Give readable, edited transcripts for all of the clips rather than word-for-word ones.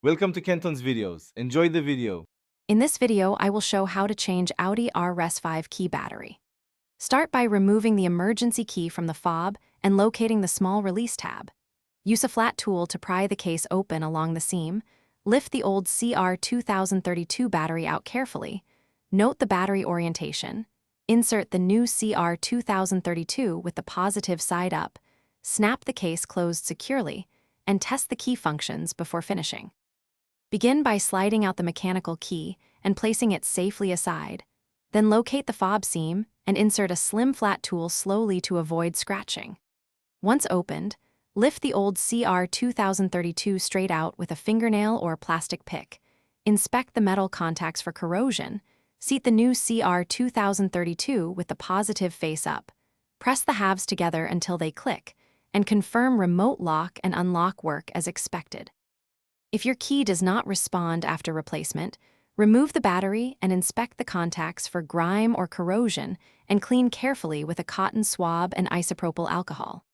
Welcome to Kenton's videos. Enjoy the video. In this video, I will show how to change Audi RS5 key battery. Start by removing the emergency key from the fob and locating the small release tab. Use a flat tool to pry the case open along the seam. Lift the old CR2032 battery out carefully. Note the battery orientation. Insert the new CR2032 with the positive side up. Snap the case closed securely, and test the key functions before finishing. Begin by sliding out the mechanical key and placing it safely aside. Then locate the fob seam and insert a slim flat tool slowly to avoid scratching. Once opened, lift the old CR2032 straight out with a fingernail or plastic pick. Inspect the metal contacts for corrosion. Seat the new CR2032 with the positive face up. Press the halves together until they click, and confirm remote lock and unlock work as expected. If your key does not respond after replacement, remove the battery and inspect the contacts for grime or corrosion and clean carefully with a cotton swab and isopropyl alcohol.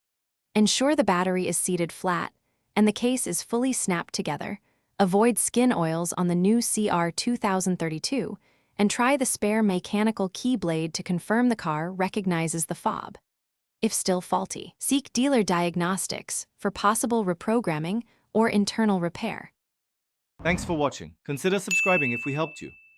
Ensure the battery is seated flat and the case is fully snapped together. Avoid skin oils on the new CR2032 and try the spare mechanical key blade to confirm the car recognizes the fob. If still faulty, seek dealer diagnostics for possible reprogramming or internal repair. Thanks for watching. Consider subscribing if we helped you.